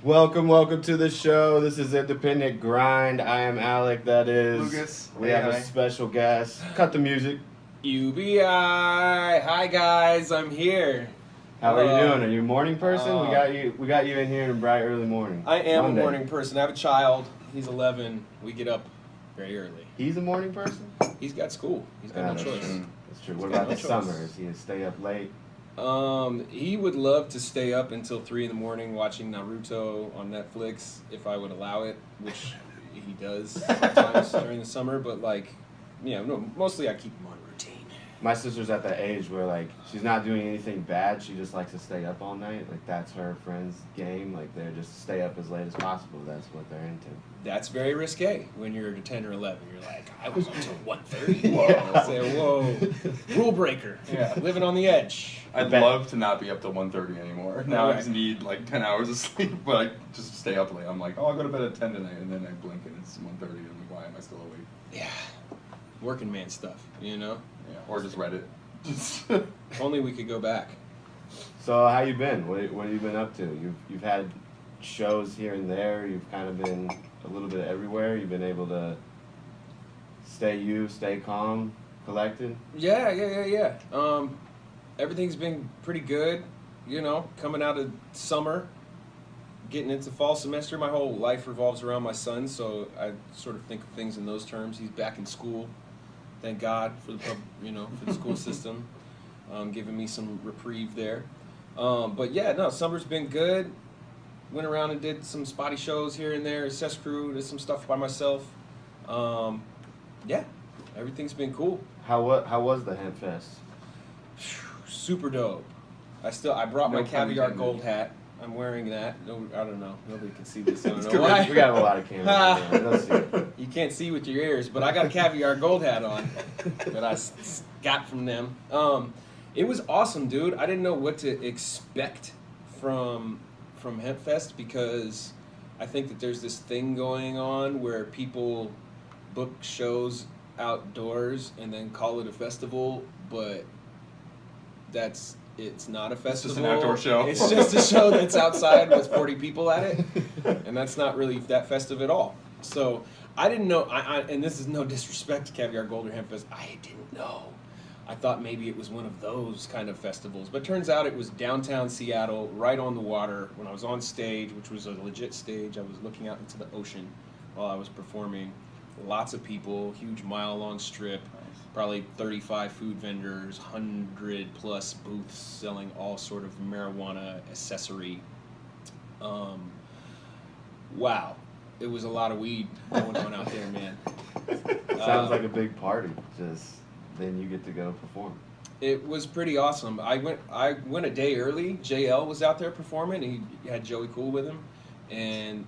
Welcome to the show. This is Independent Grind. I am Alec, that is Lucas. We have a special guest. Cut the music. UBI. Hi guys, I'm here. How are you doing? Are you a morning person? We got you in here in bright early morning. I am Monday. a morning person. I have a child. He's 11. We get up very early. He's a morning person? He's got school. He's got no choice. That's true. What about the summer? Is he stay up late? He would love to stay up until 3 in the morning watching Naruto on Netflix if I would allow it, which he does sometimes during the summer. But mostly I keep him on routine. My sister's at that age where like she's not doing anything bad. She just likes to stay up all night. Like that's her friend's game. Like they're just stay up as late as possible. That's what they're into. That's very risque when you're 10 or 11. You're like, I was up till 1:30. Whoa. Yeah. Say, whoa, rule breaker. Yeah. Living on the edge. I'd love to not be up till 1:30 anymore. Now I just need like 10 hours of sleep, but I just stay up late. I'm like, I'll go to bed at 10 tonight, and then I blink and it's 1:30. I'm like, why am I still awake? Yeah, working man stuff, you know? Yeah, or just Reddit. If only we could go back. So how you been? What have you been up to? You've had shows here and there. You've kind of been a little bit everywhere. You've been able to stay calm, collected. Yeah. Everything's been pretty good, you know, coming out of summer, getting into fall semester. My whole life revolves around my son, so I sort of think of things in those terms. He's back in school. Thank God for the school system, giving me some reprieve there. But yeah, no, summer's been good. Went around and did some spotty shows here and there. Ces Cru, did some stuff by myself. Yeah, everything's been cool. How was the Hemp Fest? Super dope. I brought No my pun caviar intended. gold hat. I'm wearing that. No, I don't know. Nobody can see this. I don't know We why. got a lot of cameras. Let's see it. You can't see with your ears, but I got a caviar gold hat on that I got from them. It was awesome, dude. I didn't know what to expect from Hempfest because I think that there's this thing going on where people book shows outdoors and then call it a festival, but it's not a festival. It's just an outdoor show. It's just a show that's outside with 40 people at it, and that's not really that festive at all. So I didn't know, and this is no disrespect to Caviar Gold or Hempfest, I didn't know. I thought maybe it was one of those kind of festivals, but turns out it was downtown Seattle, right on the water. When I was on stage, which was a legit stage, I was looking out into the ocean while I was performing. Lots of people, huge mile-long strip. Probably 35 food vendors, 100 plus booths selling all sort of marijuana accessory. Wow, it was a lot of weed going on out there, man. Sounds like a big party. Just then you get to go perform. It was pretty awesome. I went a day early. JL was out there performing. He had Joey Cool with him, and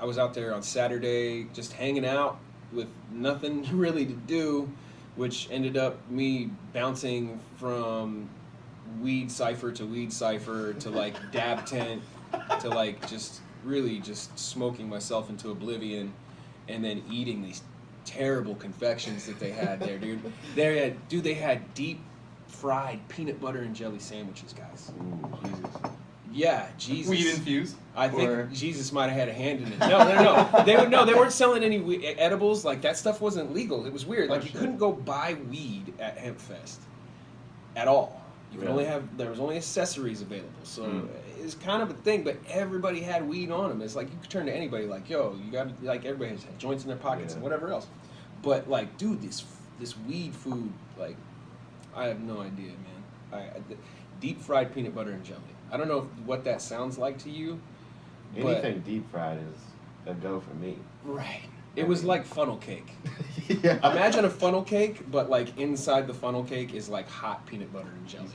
I was out there on Saturday just hanging out with nothing really to do, which ended up me bouncing from weed cipher to like dab tent to like just really just smoking myself into oblivion, and then eating these terrible confections that they had there, dude. They had deep fried peanut butter and jelly sandwiches, guys. Ooh, Jesus. Yeah, Jesus. Weed infused? I think Jesus might have had a hand in it. No. They weren't selling any edibles. Like, that stuff wasn't legal. It was weird. Like, you couldn't go buy weed at Hempfest at all. You could there was only accessories available. So it's kind of a thing, but everybody had weed on them. It's like you could turn to anybody like, yo, you got like everybody has joints in their pockets and whatever else. But like, dude, this weed food, like, I have no idea, man. Deep fried peanut butter and jelly. I don't know what that sounds like to you. Anything deep fried is a go for me. Right. It was like funnel cake. Yeah. Imagine a funnel cake, but like inside the funnel cake is like hot peanut butter and jelly.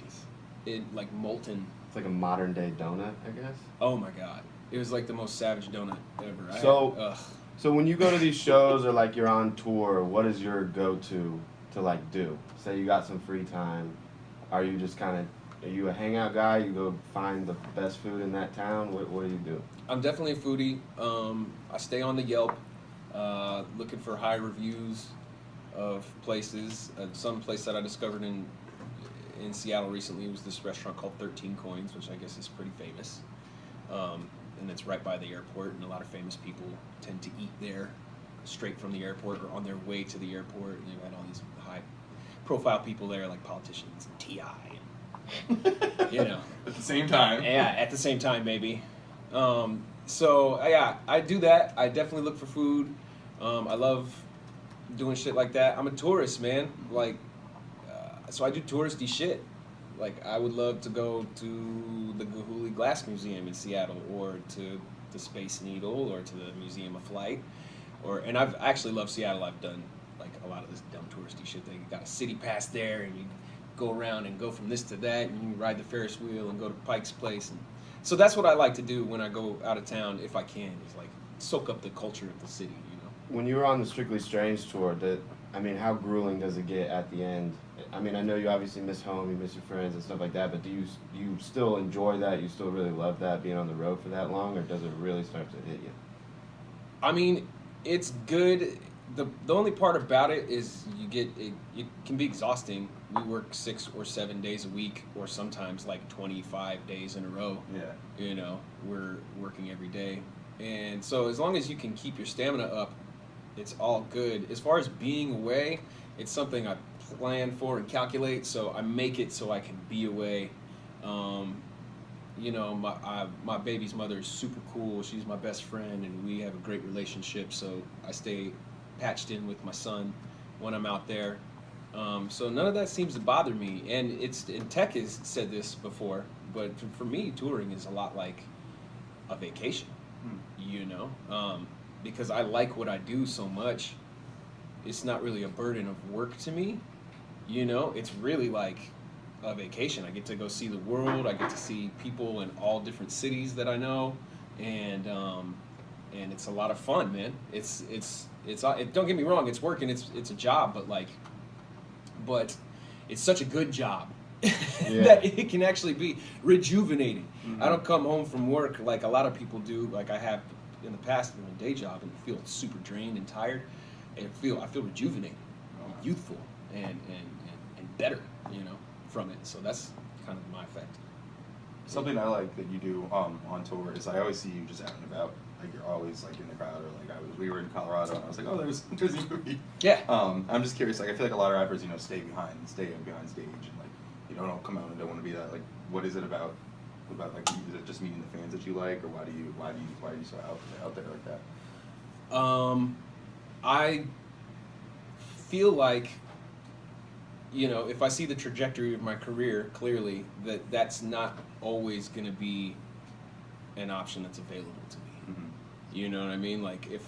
It like molten. It's like a modern day donut, I guess. Oh my God. It was like the most savage donut ever. So when you go to these shows or like you're on tour, what is your go-to to like do? Say you got some free time. Are you just kind of, are you a hangout guy? You go find the best food in that town? What do you do? I'm definitely a foodie. I stay on the Yelp, looking for high reviews of places. Some place that I discovered in Seattle recently was this restaurant called 13 Coins, which I guess is pretty famous. and it's right by the airport, and a lot of famous people tend to eat there straight from the airport or on their way to the airport. And you've got all these high-profile people there, like politicians and T.I. and, you know. At the same time. Yeah, at the same time, maybe. So, yeah, I do that. I definitely look for food. I love doing shit like that. I'm a tourist, man. Like, so I do touristy shit. Like, I would love to go to the Gahuli Glass Museum in Seattle, or to the Space Needle, or to the Museum of Flight. And I've actually loved Seattle. I've done, like, a lot of this dumb touristy shit. They got a city pass there, and you go around and go from this to that, and you ride the Ferris wheel and go to Pike's Place. And so that's what I like to do when I go out of town, if I can, is, like, soak up the culture of the city, you know? When you were on the Strictly Strange tour, how grueling does it get at the end? I mean, I know you obviously miss home, you miss your friends and stuff like that, but do you still enjoy that? You still really love that, being on the road for that long, or does it really start to hit you? I mean, it's good. The only part about it is it can be exhausting. We work 6 or 7 days a week, or sometimes like 25 days in a row. Yeah. You know, we're working every day. And so as long as you can keep your stamina up, it's all good. As far as being away, it's something I plan for and calculate, so I make it so I can be away. You know, my baby's mother is super cool. She's my best friend, and we have a great relationship, so I stay patched in with my son when I'm out there. So none of that seems to bother me. And Tech has said this before, but for me, touring is a lot like a vacation, you know? Because I like what I do so much, it's not really a burden of work to me, you know? It's really like a vacation. I get to go see the world. I get to see people in all different cities that I know, and it's a lot of fun, man. It's don't get me wrong, it's work and it's a job, but it's such a good job that it can actually be rejuvenating. Mm-hmm. I don't come home from work like a lot of people do, like I have in the past in a day job, and feel super drained and tired. I feel rejuvenated, youthful, and better, you know, from it. So that's kind of my effect. Something I like that you do on tour is I always see you just out and about. Like, you're always like in the crowd, or like we were in Colorado and I was like, oh, there's Ubi. Yeah. I'm just curious. Like, I feel like a lot of rappers, you know, stay behind stage, and like, you know, don't come out and don't want to be that. Like, what is it about like, is it just meeting the fans that you like, or why are you so out there like that? I feel like, you know, if I see the trajectory of my career clearly, that's not always going to be an option that's available to me. Mm-hmm. You know what I mean? Like, if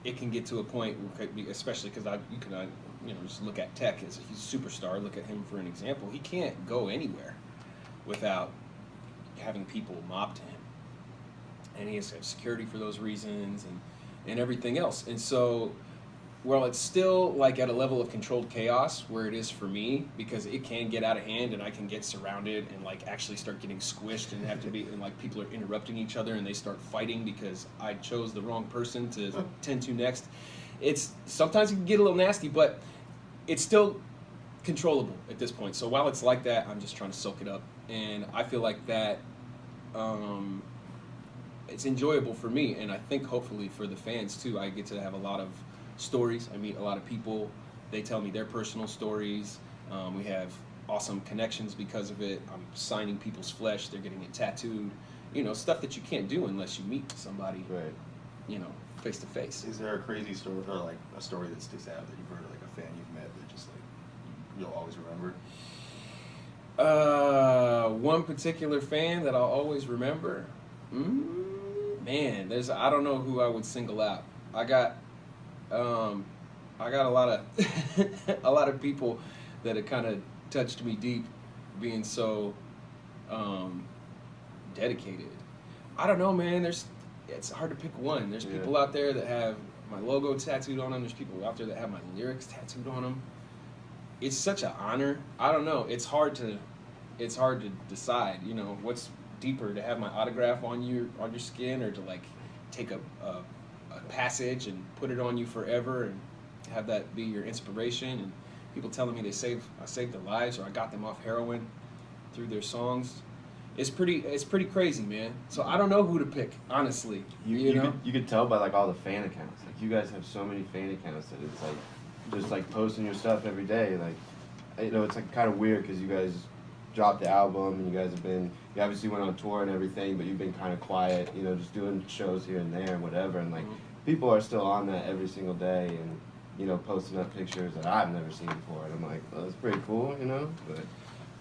it can get to a point, especially because you can just look at Tech as he's a superstar. Look at him for an example. He can't go anywhere without having people mob to him, and he has to have security for those reasons and everything else. And so, well, it's still like at a level of controlled chaos where it is for me, because it can get out of hand and I can get surrounded and like actually start getting squished and have to be, and like people are interrupting each other and they start fighting because I chose the wrong person to tend to next. It's sometimes it can get a little nasty, but it's still controllable at this point. So while it's like that, I'm just trying to soak it up, and I feel like that it's enjoyable for me, and I think hopefully for the fans too. I get to have a lot of stories. I meet a lot of people. They tell me their personal stories. We have awesome connections because of it. I'm signing people's flesh. They're getting it tattooed. You know, stuff that you can't do unless you meet somebody, Right. you know, face to face. Is there a crazy story, or like a story that sticks out that you've heard, like a fan you've met that just like you'll always remember? One particular fan that I'll always remember. Man, I don't know who I would single out. I got a lot of a lot of people that have kind of touched me deep, being so dedicated. I don't know, man. It's hard to pick one. There's people out there that have my logo tattooed on them. There's people out there that have my lyrics tattooed on them. It's such an honor. I don't know. It's hard to decide. You know, what's deeper, to have my autograph on your skin, or to like take a passage and put it on you forever and have that be your inspiration, and people telling me I saved their lives, or I got them off heroin through their songs. it's pretty crazy, man. So I don't know who to pick, honestly. You know, you could tell by like all the fan accounts. Like you guys have so many fan accounts that it's like just like posting your stuff every day. Like it's like kind of weird because you guys dropped the album and you obviously went on tour and everything, but you've been kind of quiet. Just doing shows here and there and whatever. And like people are still on that every single day and posting up pictures that I've never seen before. And I'm like, well, that's pretty cool,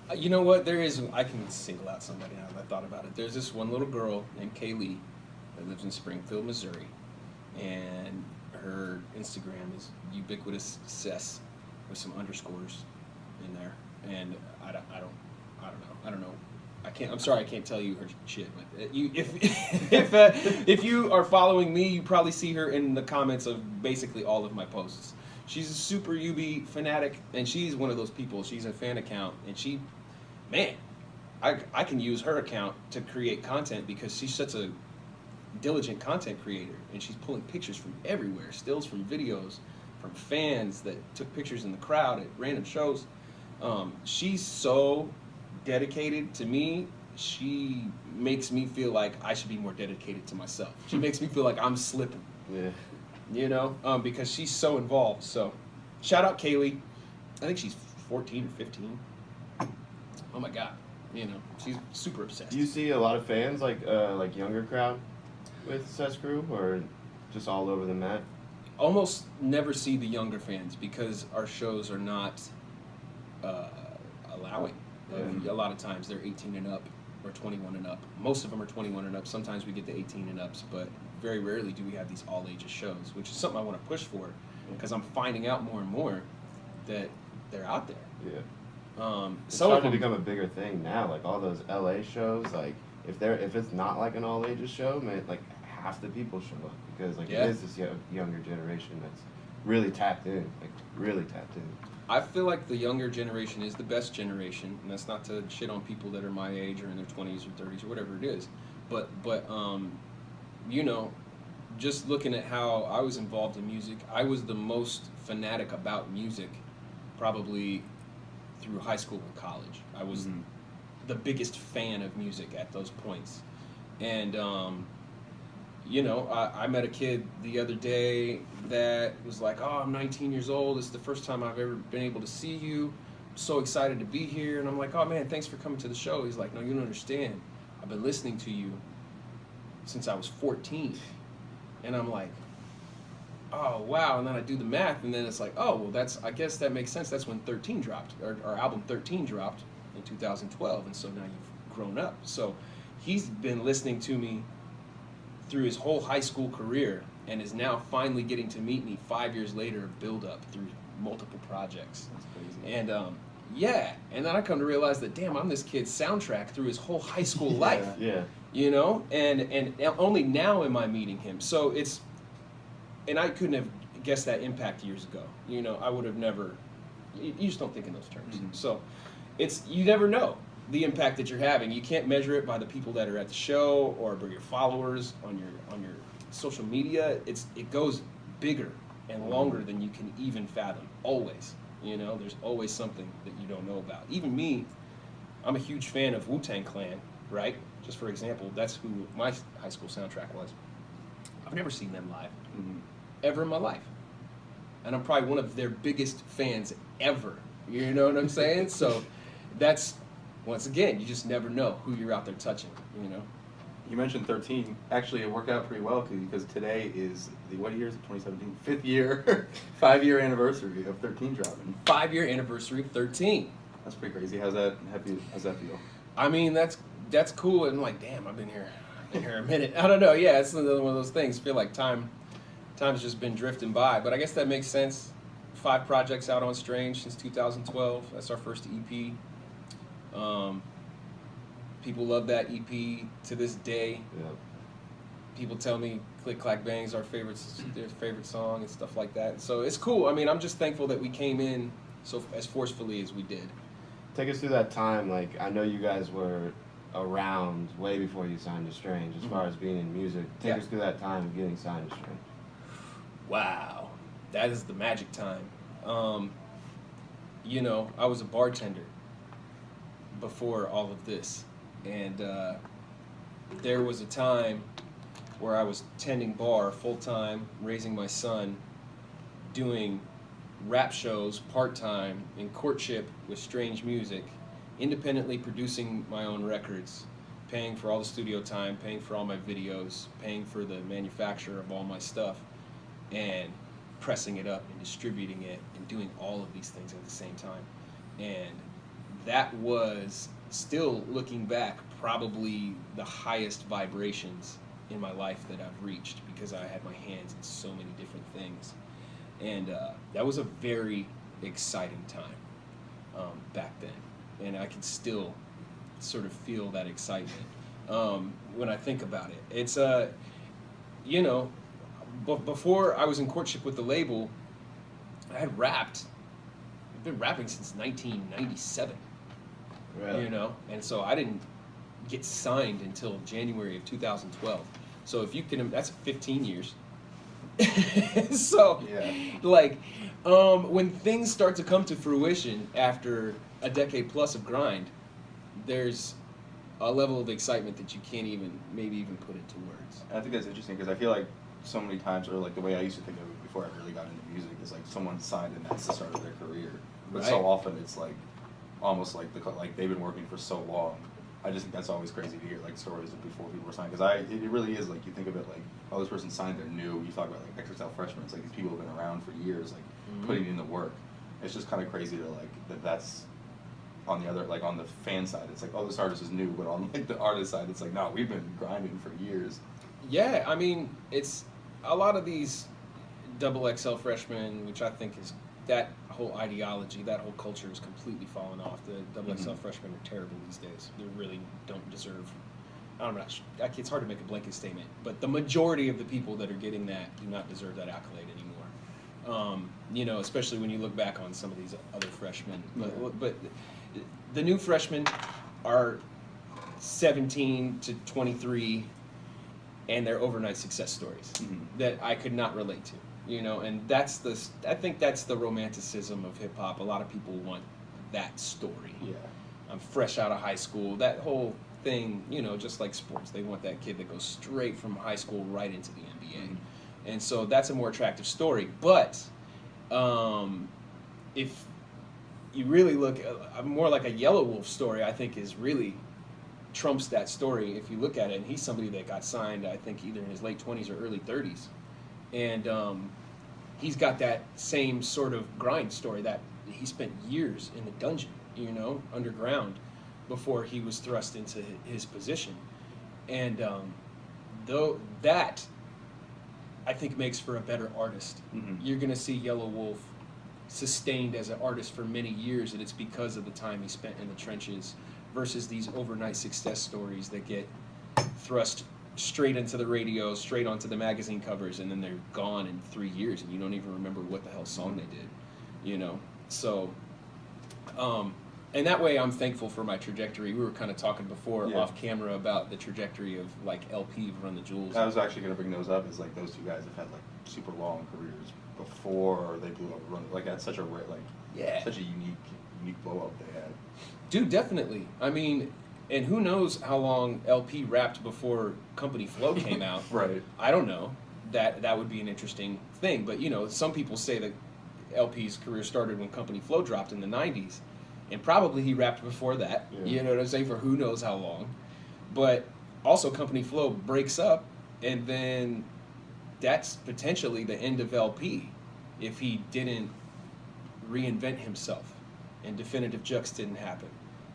But you know what? I can single out somebody now that I thought about it. There's this one little girl named Kaleigh that lives in Springfield, Missouri, and her Instagram is Ubiquitous Cess with some underscores in there. And I don't know. I'm sorry, I can't tell you her shit. But if you are following me, you probably see her in the comments of basically all of my posts. She's a super UB fanatic, and she's one of those people. She's a fan account, and I can use her account to create content because she's such a diligent content creator, and she's pulling pictures from everywhere, stills from videos, from fans that took pictures in the crowd at random shows. She's so dedicated to me. She makes me feel like I should be more dedicated to myself. She makes me feel like I'm slipping. Yeah. Because she's so involved. So, shout out Kaleigh. I think she's 14 or 15. Oh my God. She's super obsessed. Do you see a lot of fans like younger crowd with Ces Cru, or just all over the map? Almost never see the younger fans because our shows are not allowing. A lot of times they're 18 and up or 21 and up. Most of them are 21 and up. Sometimes we get the 18 and ups, but very rarely do we have these all ages shows, which is something I want to push for because I'm finding out more and more that they're out there. Yeah. It's Some starting of to them, become a bigger thing now. Like all those LA shows, like if it's not like an all ages show, man, like half the people show up because like it is this younger generation that's really tapped in, like really tapped in. I feel like the younger generation is the best generation, and that's not to shit on people that are my age or in their 20s or 30s or whatever it is, but just looking at how I was involved in music, I was the most fanatic about music probably through high school and college. I was the biggest fan of music at those points. And, I met a kid the other day that was like, oh, I'm 19 years old. It's the first time I've ever been able to see you. I'm so excited to be here. And I'm like, oh, man, thanks for coming to the show. He's like, no, you don't understand. I've been listening to you since I was 14. And I'm like, oh, wow. And then I do the math, and then it's like, oh, well, I guess that makes sense. That's when 13 dropped. Our album 13 dropped in 2012, and so now you've grown up. So he's been listening to me through his whole high school career and is now finally getting to meet me 5 years later, build up through multiple projects. That's crazy. And and then I come to realize that, damn, I'm this kid's soundtrack through his whole high school life. Yeah. And only now am I meeting him. So and I couldn't have guessed that impact years ago. I would have never, you just don't think in those terms. Mm-hmm. So you never know the impact that you're having. You can't measure it by the people that are at the show or by your followers on your social media. It goes bigger and longer than you can even fathom. Always. There's always something that you don't know about. Even me, I'm a huge fan of Wu-Tang Clan, right? Just for example, that's who my high school soundtrack was. I've never seen them live, ever in my life. And I'm probably one of their biggest fans ever. You know what I'm saying? So that's, once again, you just never know who you're out there touching, You mentioned 13. Actually, it worked out pretty well because today is what year is it? 2017, 5th year, 5-year anniversary of 13 dropping. 5-year anniversary of 13. That's pretty crazy. How's that feel? I mean, that's cool. And I'm like, damn, I've been here a minute. I don't know. Yeah, it's another one of those things. I feel like time's just been drifting by. But I guess that makes sense. 5 projects out on Strange since 2012. That's our first EP. People love that EP to this day. Yeah. People tell me Click Clack Bang's their favorite song and stuff like that. So it's cool. I mean, I'm just thankful that we came in as forcefully as we did. Take us through that time. Like, I know you guys were around way before you signed to Strange as far as being in music. Take us through that time of getting signed to Strange. Wow. That is the magic time. I was a bartender before all of this. And there was a time where I was tending bar full-time, raising my son, doing rap shows part-time, in courtship with strange music, independently producing my own records, paying for all the studio time, paying for all my videos, paying for the manufacture of all my stuff, and pressing it up and distributing it and doing all of these things at the same time. And that was, still looking back, probably the highest vibrations in my life that I've reached, because I had my hands in so many different things. And that was a very exciting time back then. And I can still sort of feel that excitement when I think about it. It's, you know, before I was in courtship with the label, I had rapped. I've been rapping since 1997. Really? You know, and so I didn't get signed until January of 2012. So if you can, that's 15 years. So, Yeah. like, when things start to come to fruition after a decade plus of grind, there's a level of excitement that you can't even, maybe even put into words. I think that's interesting because I feel like so many times, or like the way I used to think of it before I really got into music, is like someone signed and that's the start of their career. But so Right. often it's like almost like like they've been working for so long. I just think that's always crazy to hear, like stories of before people were signed, because it really is like, you think of it like, oh, this person signed, they're new. You talk about like XXL freshmen, it's like these people have been around for years, like putting in the work. It's just kind of crazy to like that's on the other, like on the fan side, it's like, oh, this artist is new, but on like the artist side, it's like, no, we've been grinding for years. Yeah, I mean, it's a lot of these double XL freshmen, which I think is, that whole ideology, that whole culture is completely fallen off. The double XL freshmen are terrible these days. They really don't deserve, I'm not sure, it's hard to make a blanket statement, but the majority of the people that are getting that do not deserve that accolade anymore. You know, especially when you look back on some of these other freshmen. But the new freshmen are 17 to 23, and they're overnight success stories that I could not relate to. You know, and I think that's the romanticism of hip hop. A lot of people want that story. Yeah. I'm fresh out of high school. That whole thing, you know, just like sports, they want that kid that goes straight from high school right into the NBA. And so that's a more attractive story. But if you really look, more like a Yellow Wolf story, I think is really trumps that story if you look at it. And he's somebody that got signed, I think, either in his late 20s or early 30s. And he's got that same sort of grind story that he spent years in the dungeon, you know, underground, before he was thrust into his position. And though that, I think, makes for a better artist. You're going to see Yellow Wolf sustained as an artist for many years, and it's because of the time he spent in the trenches versus these overnight success stories that get thrust straight into the radio, straight onto the magazine covers, and then they're gone in 3 years, and you don't even remember what the hell song they did, you know? So, and that way I'm thankful for my trajectory. We were kind of talking before off camera about the trajectory of like LP, Run the Jewels. I was actually going to bring those up, is like those two guys have had like super long careers before they blew up. Like that's such a such a unique blow up they had. Dude, definitely. I mean, and who knows how long LP rapped before Company Flow came out. Right. I don't know. That would be an interesting thing. But, you know, some people say that LP's career started when Company Flow dropped in the 90s. And probably he rapped before that. Yeah. You know what I'm saying? For who knows how long. But also Company Flow breaks up, and then that's potentially the end of LP if he didn't reinvent himself and Definitive Jux didn't happen.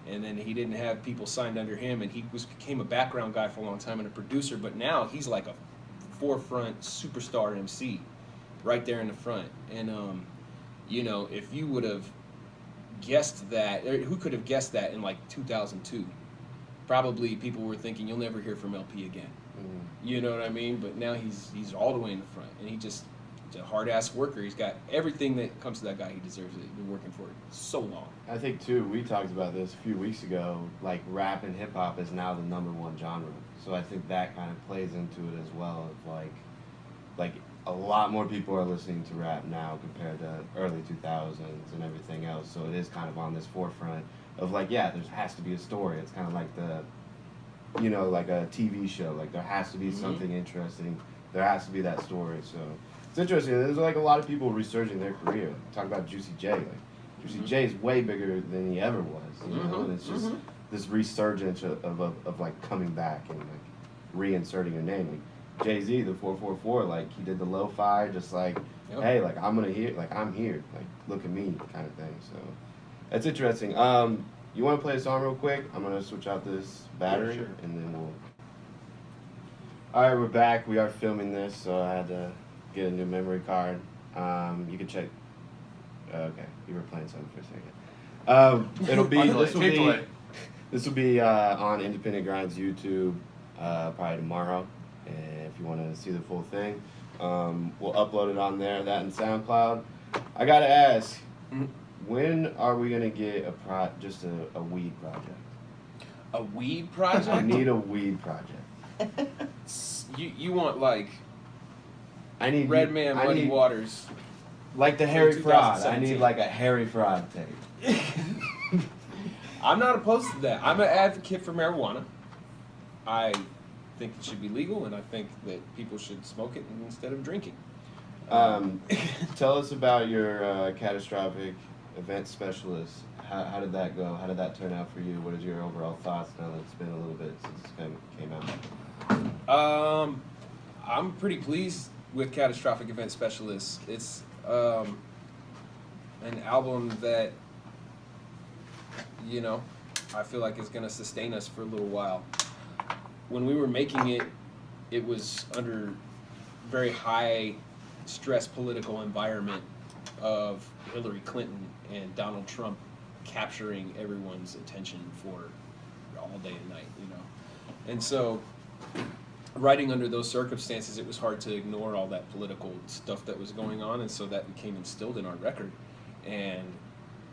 And then he didn't have people signed under him, and he became a background guy for a long time and a producer, but now he's like a forefront superstar MC right there in the front. And, you know, if you would have guessed that, or who could have guessed that in like 2002? Probably people were thinking, you'll never hear from LP again. You know what I mean? But now he's all the way in the front, and he's a hard-ass worker. He's got everything that comes to that guy. He deserves it. He's been working for it so long. I think, too, we talked about this a few weeks ago, like rap and hip-hop is now the #1 genre. So I think that kind of plays into it as well. Of like a lot more people are listening to rap now compared to early 2000s and everything else. So it is kind of on this forefront of like, yeah, there has to be a story. It's kind of like the you know, like a TV show. Like there has to be something interesting. There has to be that story. So it's interesting. There's like a lot of people resurging their career. Talk about Juicy J. Like Juicy J is way bigger than he ever was. You know, and it's just this resurgence of like coming back and like reinserting your name. Like Jay-Z, the 444, like he did the lo-fi, just like, hey, like I'm here, like look at me kind of thing. So that's interesting. You want to play a song real quick? I'm gonna switch out this battery, and then we'll. All right, we're back. We are filming this, so I had to get a new memory card. You can check. Okay, you were playing something for a second. It'll be this will be on Independent Grind's YouTube probably tomorrow, and if you want to see the full thing, we'll upload it on there. That and SoundCloud. I gotta ask. When are we gonna get just a weed project? A weed project? I need a weed project. You want like I need Redman Muddy Waters. Like the Harry Fraud. I need like a Harry Fraud tape. I'm not opposed to that. I'm an advocate for marijuana. I think it should be legal, and I think that people should smoke it instead of drinking. Tell us about your Catastrophic Event specialist. How did that go? How did that turn out for you? What is your overall thoughts now that it's been a little bit since it came out? I'm pretty pleased with Catastrophic Event Specialist. It's an album that, you know, I feel like is going to sustain us for a little while. When we were making it, it was under very high stress political environment of Hillary Clinton and Donald Trump capturing everyone's attention for all day and night, you know. And so writing under those circumstances, it was hard to ignore all that political stuff that was going on, and so that became instilled in our record. And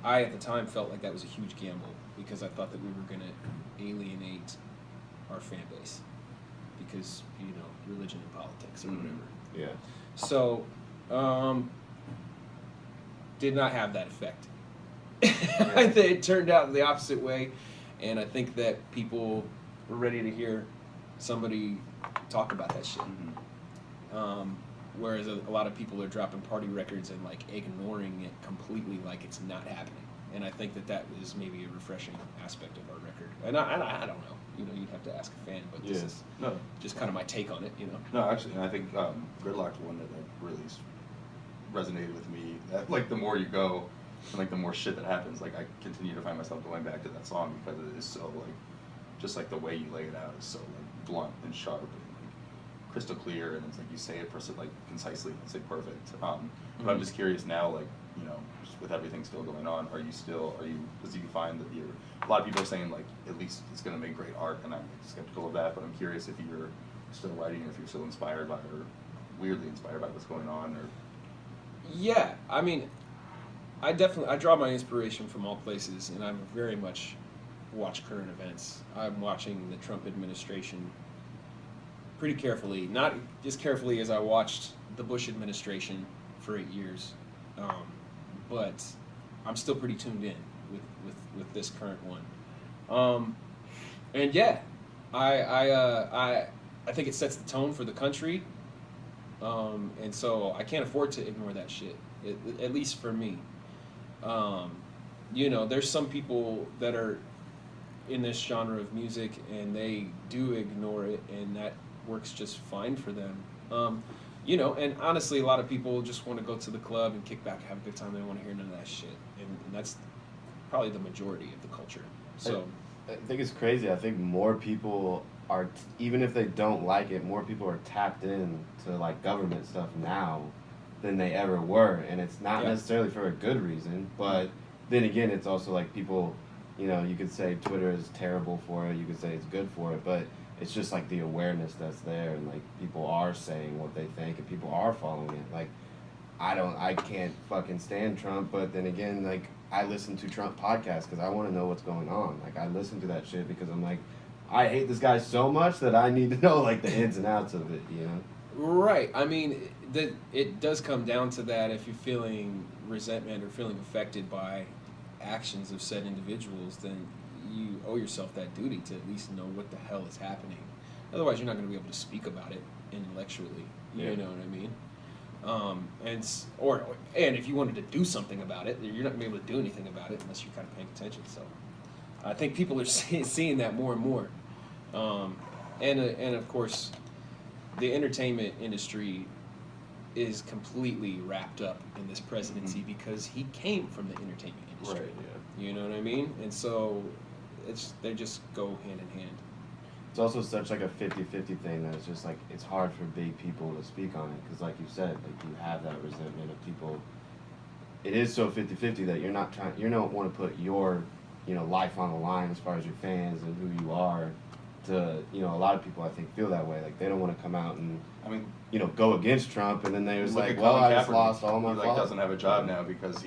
I, at the time, felt like that was a huge gamble because I thought that we were going to alienate our fan base because, you know, religion and politics or whatever. Yeah. So, did not have that effect. It turned out the opposite way, and I think that people were ready to hear somebody talk about that shit. Whereas a lot of people are dropping party records and like ignoring it completely, like it's not happening. And I think that was maybe a refreshing aspect of our record. And I don't know. You know, you'd have to ask a fan, but this is just kind of my take on it. You know. No, actually, and I think Gridlock's one that like really resonated with me. Like the more you go, and like the more shit that happens, like I continue to find myself going back to that song because it is so like, just like the way you lay it out is so like blunt and sharp and like crystal clear, and it's like you say it like concisely, it's like perfect. But I'm just curious now, like, you know, just with everything still going on, because you find that a lot of people are saying like at least it's gonna make great art, and I'm skeptical of that, but I'm curious if you're still writing or if you're still inspired by or weirdly inspired by what's going on or. Yeah, I mean, I draw my inspiration from all places, and I very much watch current events. I'm watching the Trump administration pretty carefully, not as carefully as I watched the Bush administration for 8 years, but I'm still pretty tuned in with this current one. And yeah, I think it sets the tone for the country. And so I can't afford to ignore that shit, at least for me. You know, there's some people that are in this genre of music and they do ignore it, and that works just fine for them. You know, and honestly, a lot of people just want to go to the club and kick back, have a good time. They don't want to hear none of that shit, and that's probably the majority of the culture. So I think it's crazy. I think more people are, even if they don't like it, more people are tapped in to like government stuff now than they ever were, and it's not necessarily for a good reason, but then again, it's also like people, you know, you could say Twitter is terrible for it, you could say it's good for it, but it's just like the awareness that's there, and like people are saying what they think and people are following it. Like I can't fucking stand Trump, but then again, like I listen to Trump podcasts because I want to know what's going on. Like I listen to that shit because I'm like, I hate this guy so much that I need to know like the ins and outs of it, you know? Right. I mean, it does come down to that. If you're feeling resentment or feeling affected by actions of said individuals, then you owe yourself that duty to at least know what the hell is happening. Otherwise, you're not going to be able to speak about it intellectually. You know what I mean? And if you wanted to do something about it, you're not going to be able to do anything about it unless you're kind of paying attention. So I think people are seeing that more and more. And of course, the entertainment industry is completely wrapped up in this presidency because he came from the entertainment industry. Right, yeah. You know what I mean? And so they just go hand in hand. It's also such like a 50-50 thing that it's just like it's hard for big people to speak on it because, like you said, like you have that resentment of people. It is so 50-50 that you don't want to put your life on the line as far as your fans and who you are. To a lot of people I think feel that way. Like they don't want to come out and go against Trump, and then they was like, well, I just lost all my. He doesn't have a job now because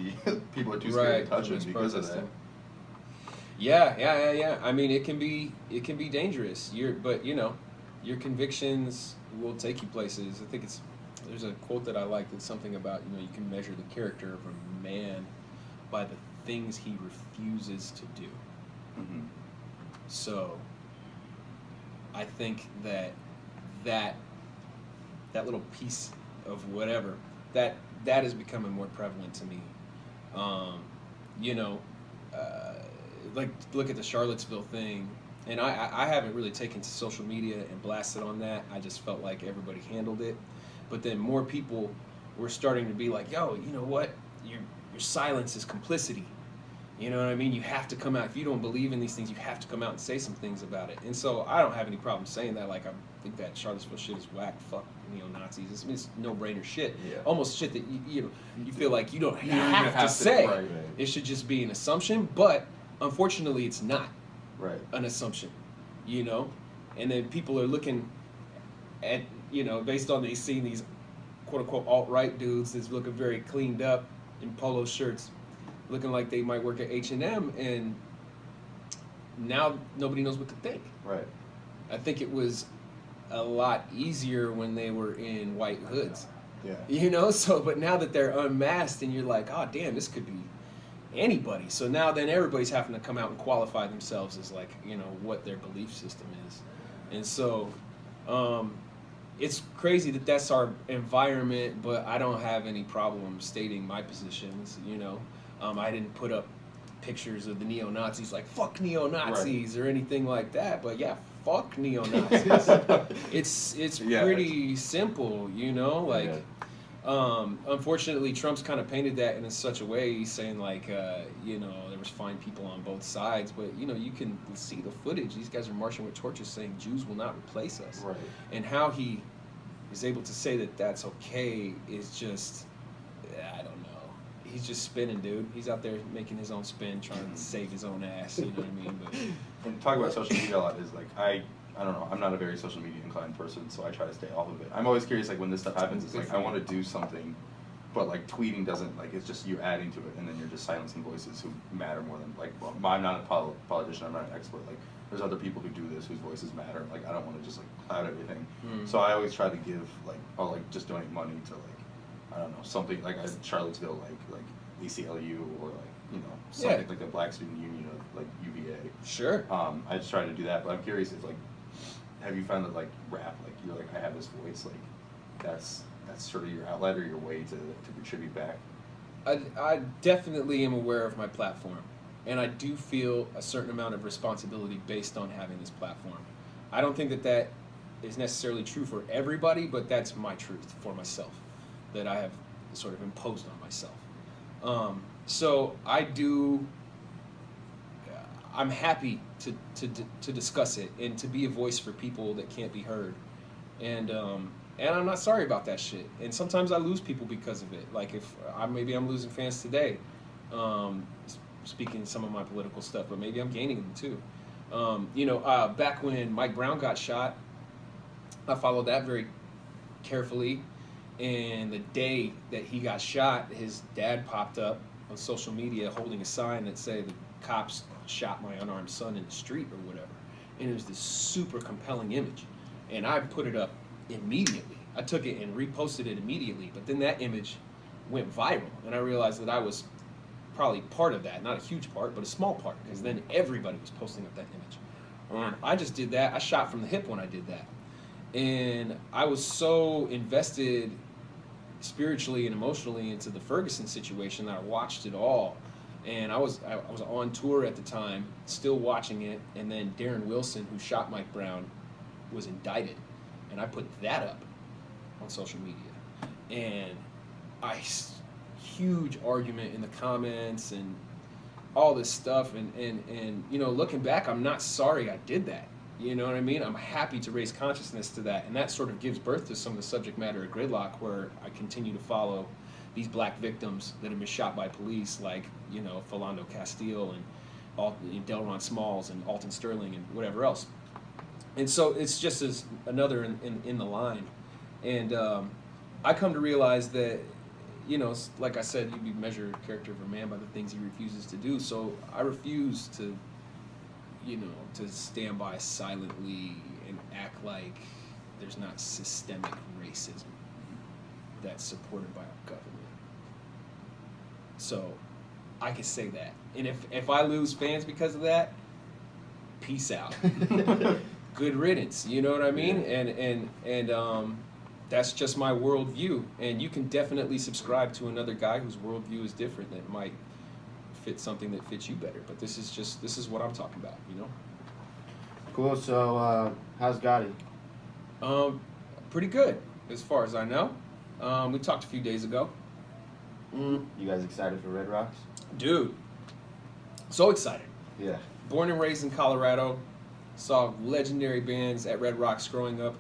people are too scared to touch him because of that. Yeah. I mean, it can be dangerous. But your convictions will take you places. I think there's a quote that I like that's something about you can measure the character of a man by the things he refuses to do. Mm-hmm. So I think that little piece of whatever that is becoming more prevalent to me. Like look at the Charlottesville thing, and I haven't really taken to social media and blasted on that. I just felt like everybody handled it, but then more people were starting to be like, yo, you know what? Your silence is complicity. You know what I mean? You have to come out. If you don't believe in these things, you have to come out and say some things about it. And so I don't have any problem saying that. Like, I think that Charlottesville shit is whack. Fuck neo-Nazis. It's no-brainer shit. Yeah. Almost shit that you feel like you don't have to say. Right. It should just be an assumption. But unfortunately, it's not an assumption. And then people are looking at based on they seeing these quote-unquote alt-right dudes that's looking very cleaned up in polo shirts, looking like they might work at H&M, and now nobody knows what to think. Right. I think it was a lot easier when they were in white hoods. Yeah. But now that they're unmasked and you're like, oh damn, this could be anybody. So now then everybody's having to come out and qualify themselves as like, what their belief system is. And so it's crazy that that's our environment, but I don't have any problem stating my positions, I didn't put up pictures of the neo-Nazis like, fuck neo-Nazis or anything like that, but yeah, fuck neo-Nazis. It's pretty simple, unfortunately, Trump's kind of painted that in such a way, he's saying like, there was fine people on both sides, but you can see the footage. These guys are marching with torches saying Jews will not replace us. Right. And how he is able to say that that's okay is just, I don't know. He's just spinning, dude. He's out there making his own spin, trying to save his own ass, you know what I mean? But and talking about social media a lot is like, I don't know, I'm not a very social media inclined person, so I try to stay off of it. I'm always curious, like, when this stuff happens, it's like, I want to do something, but, like, tweeting doesn't, like, it's just you adding to it, and then you're just silencing voices who matter more than, like, well, I'm not a politician, I'm not an expert, like, there's other people who do this whose voices matter, like, I don't want to just, like, cloud everything. So I always try to give, like, I'll, like, just donate money to, like, I don't know, something, like, Charlottesville, like ACLU, or, like, something like the Black Student Union of, like, UVA. Sure. I just try to do that, but I'm curious if, like, have you found that, like, rap, like, you're like, I have this voice, like, that's sort of your outlet or your way to contribute back? I definitely am aware of my platform, and I do feel a certain amount of responsibility based on having this platform. I don't think that is necessarily true for everybody, but that's my truth for myself, that I have sort of imposed on myself. So I'm happy to discuss it and to be a voice for people that can't be heard, and I'm not sorry about that shit. And sometimes I lose people because of it. Like if maybe I'm losing fans today, speaking some of my political stuff, but maybe I'm gaining them too. Back when Mike Brown got shot, I followed that very carefully. And the day that he got shot, his dad popped up on social media holding a sign that said the cops shot my unarmed son in the street or whatever. And it was this super compelling image. And I put it up immediately. I took it and reposted it immediately. But then that image went viral. And I realized that I was probably part of that, not a huge part, but a small part, because then everybody was posting up that image. I just did that. I shot from the hip when I did that. And I was so invested spiritually and emotionally into the Ferguson situation that I watched it all. And I was on tour at the time, still watching it, and then Darren Wilson, who shot Mike Brown, was indicted. And I put that up on social media. And huge argument in the comments and all this stuff, and you know, looking back, I'm not sorry I did that. You know what I mean? I'm happy to raise consciousness to that, and that sort of gives birth to some of the subject matter of Gridlock, where I continue to follow these black victims that have been shot by police, like, you know, Philando Castile and Delron Smalls and Alton Sterling and whatever else. And so it's just as another in the line. And I come to realize that, you know, like I said, you measure the character of a man by the things he refuses to do. So I refuse to, you know, to stand by silently and act like there's not systemic racism that's supported by our government. So I can say that. And if I lose fans because of that, peace out. Good riddance, you know what I mean? Yeah. And that's just my worldview. And you can definitely subscribe to another guy whose worldview is different that might fit something that fits you better. But this is what I'm talking about, you know? Cool. So how's Gotti? Pretty good, as far as I know. We talked a few days ago. You guys excited for Red Rocks? Dude, so excited. Yeah. Born and raised in Colorado, saw legendary bands at Red Rocks growing up.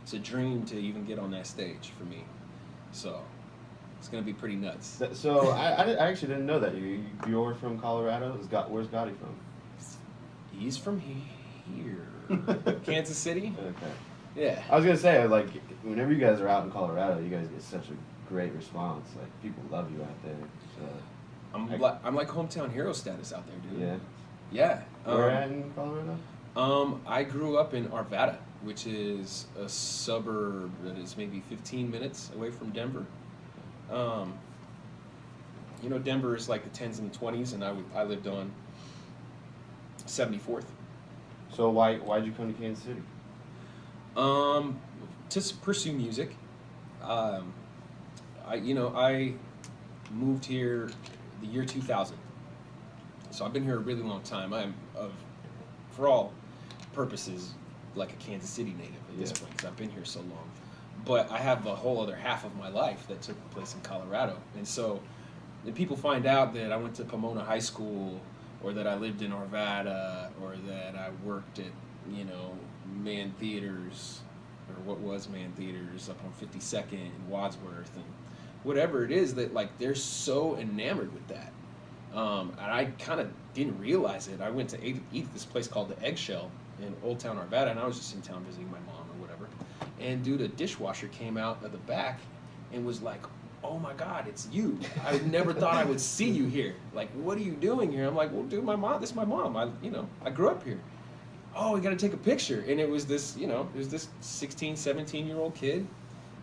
It's a dream to even get on that stage for me. So it's gonna be pretty nuts. So I actually didn't know that you're from Colorado. Where's Gotti from? He's from here, Kansas City. Okay. Yeah. I was gonna say, like, whenever you guys are out in Colorado, you guys get such a great response. Like, people love you out there. So I'm like hometown hero status out there, dude. Yeah. Yeah. Where at in Colorado? I grew up in Arvada, which is a suburb that is maybe 15 minutes away from Denver. You know, Denver is like the 10s and the 20s, and I lived on 74th. So why'd you come to Kansas City? To pursue music. I moved here the year 2000. So I've been here a really long time. I'm for all purposes, like a Kansas City native at this point, because I've been here so long. But I have a whole other half of my life that took place in Colorado. And so when people find out that I went to Pomona High School, or that I lived in Arvada, or that I worked at, you know, Man Theaters, or what was Man Theaters up on 52nd in Wadsworth, and whatever it is, that, like, they're so enamored with that. And I kind of didn't realize it. I went to eat at this place called the Eggshell in Old Town Arvada, and I was just in town visiting my mom or whatever. And dude, a dishwasher came out of the back and was like, "Oh my God, it's you! I never thought I would see you here. Like, what are you doing here?" I'm like, "Well, dude, this is my mom. I grew up here." "Oh, we got to take a picture." And it was this, you know, it was this 16, 17-year-old kid,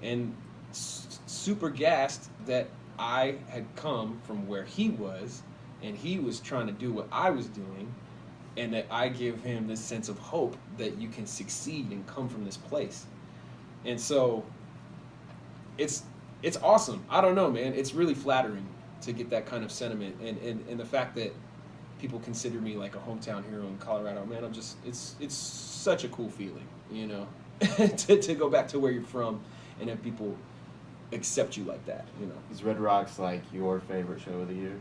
and super gassed that I had come from where he was, and he was trying to do what I was doing, and that I give him this sense of hope that you can succeed and come from this place. And so it's awesome. I don't know, man. It's really flattering to get that kind of sentiment, and the fact that people consider me like a hometown hero in Colorado, man. It's such a cool feeling, you know, to go back to where you're from and have people accept you like that, you know. Is Red Rocks like your favorite show of the year?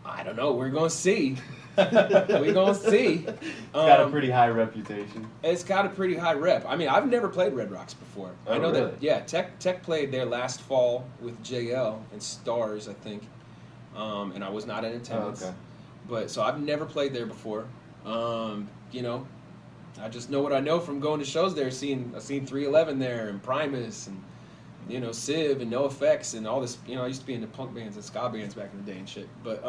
I don't know. We're gonna see. We're gonna see. It's got a pretty high reputation. It's got a pretty high rep. I mean, I've never played Red Rocks before. Oh, I know really? that. Yeah, Tech played there last fall with JL and Stars, I think, and I was not in attendance. Oh, okay. But so I've never played there before. You know, I just know what I know from going to shows there. I've seen 311 there, and Primus, and, you know, Civ and NoFX and all this. You know, I used to be in the punk bands and ska bands back in the day and shit. But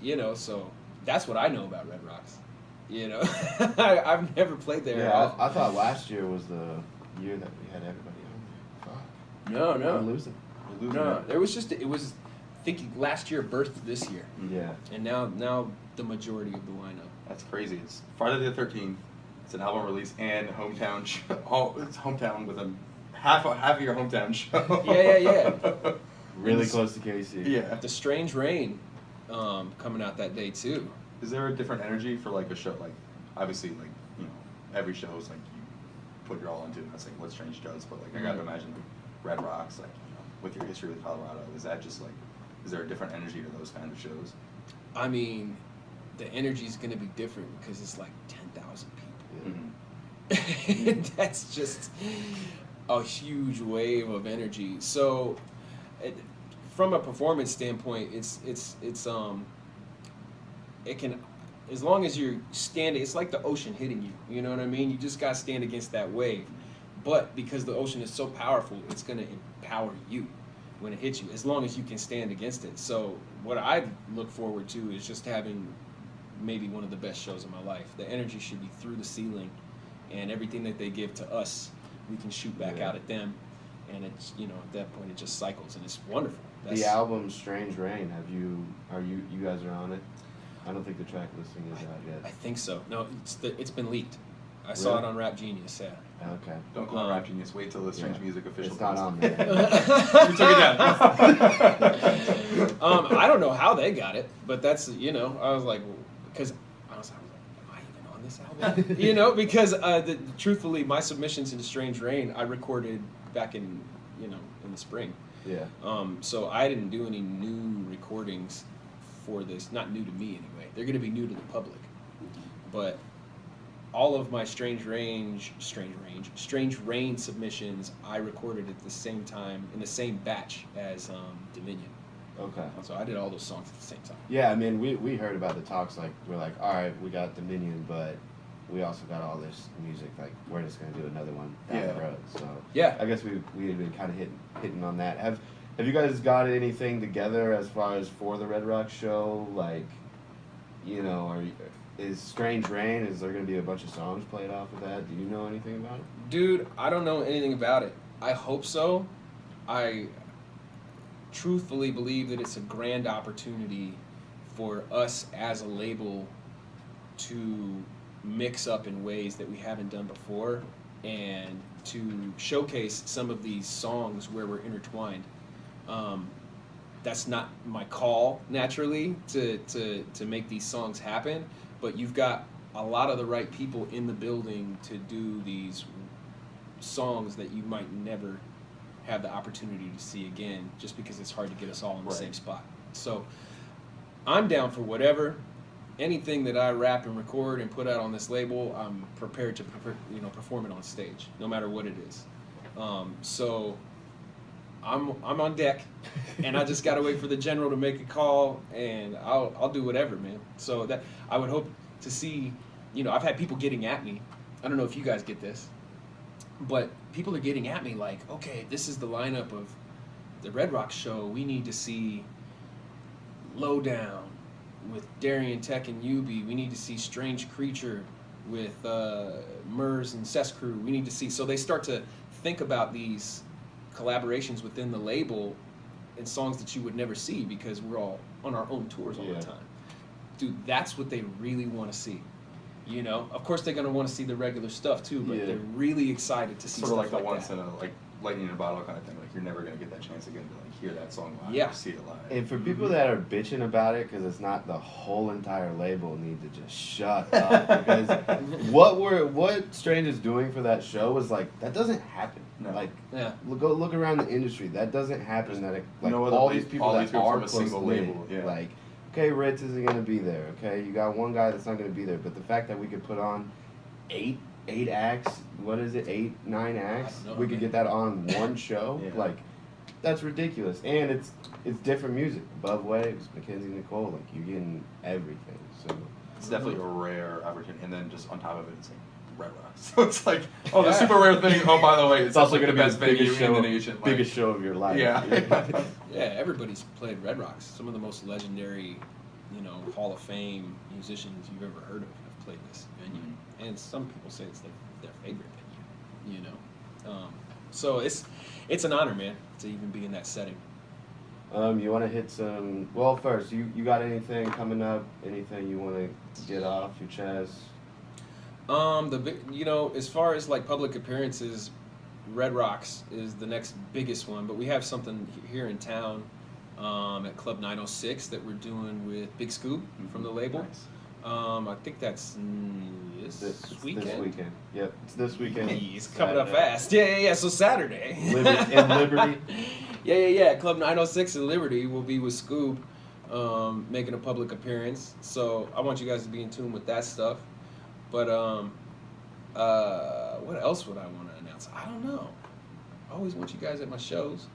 you know, so that's what I know about Red Rocks. You know, I've never played there. Yeah, I thought last year was the year that we had everybody on there. Fuck. No. I'm losing. No, there was just, it was think last year birthed this year. Yeah. And now the majority of the lineup. That's crazy. It's Friday the 13th. It's an album release and hometown show. Oh, it's hometown with a half of your hometown show. Yeah. Really close to KC. Yeah. The Strange Rain coming out that day too. Is there a different energy for like a show? Like, obviously, like, you know, every show is like you put your all into it. That's like what Strange does. But like, I gotta imagine like Red Rocks, like, you know, with your history with Colorado, is that just like, is there a different energy to those kind of shows? I mean, the energy is going to be different because it's like 10,000 people. Mm-hmm. That's just a huge wave of energy. So, from a performance standpoint, it can, as long as you're standing, it's like the ocean hitting you. You know what I mean? You just got to stand against that wave. But because the ocean is so powerful, it's going to empower you when it hits you, as long as you can stand against it. So what I look forward to is just having maybe one of the best shows of my life. The energy should be through the ceiling, and everything that they give to us, we can shoot back out at them. And it's, you know, at that point it just cycles, and it's wonderful. The album Strange Rain, you guys are on it? I don't think the track listing is out yet. I think so. No, it's been leaked. I saw it on Rap Genius, yeah. Okay. Don't call it Rap Genius. Wait till the Strange Music official. It's not on there. You took it down. I don't know how they got it, but that's, you know, I was like, because I was like, am I even on this album? You know, because truthfully, my submissions into Strange Rain, I recorded back in the spring. Yeah. So I didn't do any new recordings for this. Not new to me anyway. They're going to be new to the public. But all of my Strange Rain submissions, I recorded at the same time, in the same batch as Dominion. Okay. So I did all those songs at the same time. Yeah, I mean, we heard about the talks, like, we're like, all right, we got Dominion, but we also got all this music, like, we're just going to do another one down the road. So yeah, I guess we had been kind of hitting on that. Have you guys got anything together as far as for the Red Rock show? Like, you know, is Strange Rain, is there going to be a bunch of songs played off of that? Do you know anything about it? Dude, I don't know anything about it. I hope so. I truthfully believe that it's a grand opportunity for us as a label to mix up in ways that we haven't done before, and to showcase some of these songs where we're intertwined. That's not my call, naturally, to make these songs happen, but you've got a lot of the right people in the building to do these songs that you might never have the opportunity to see again, just because it's hard to get us all in the same spot. So I'm down for whatever. Anything that I rap and record and put out on this label, I'm prepared to perform it on stage, no matter what it is. So I'm on deck, and I just gotta wait for the general to make a call, and I'll do whatever, man. So that I would hope to see. You know, I've had people getting at me. I don't know if you guys get this, but people are getting at me like, okay, this is the lineup of the Red Rock show. We need to see Lowdown with Darian Tech and Ubi. We need to see Strange Creature with Murs and Ces Cru. We need to see. So they start to think about these collaborations within the label and songs that you would never see because we're all on our own tours all the time. Dude, that's what they really want to see. You know, of course they're gonna want to see the regular stuff too, but they're really excited to see sort stuff of like the once that. in a lightning in a bottle kind of thing. Like you're never gonna get that chance again to like hear that song live or see it live. And for people that are bitching about it because it's not the whole entire label, need to just shut up, because what Strange is doing for that show was like, that doesn't happen. No. Like, go look around the industry. That doesn't happen. That like no all these people that are from a single label. like. Okay, Ritz isn't going to be there, okay? You got one guy that's not going to be there. But the fact that we could put on eight acts, what is it, 9 acts? We could get that on one show? Like, that's ridiculous. And it's different music. Above Waves, Mackenzie Nicole, like, you're getting everything. So it's definitely a rare opportunity. And then just on top of it, it's like Red Rock. So it's like, the super rare thing. Oh, by the way, it's also going to be the biggest show in the nation. Biggest show of your life. Yeah, everybody's played Red Rocks. Some of the most legendary, Hall of Fame musicians you've ever heard of have played this venue. And some people say it's their favorite venue, So it's an honor, man, to even be in that setting. You want to hit some? Well, first, you got anything coming up? Anything you want to get off your chest? As far as like public appearances, Red Rocks is the next biggest one, but we have something here in town at Club 906 that we're doing with Big Scoop from the label. Nice. I think that's this weekend. This weekend. Yep, it's this weekend. It's coming up fast. Yeah. So Saturday. In Liberty. Yeah. Club 906 in Liberty will be with Scoop, making a public appearance. So I want you guys to be in tune with that stuff. But what else would I want to announce? I don't know. I always want you guys at my shows.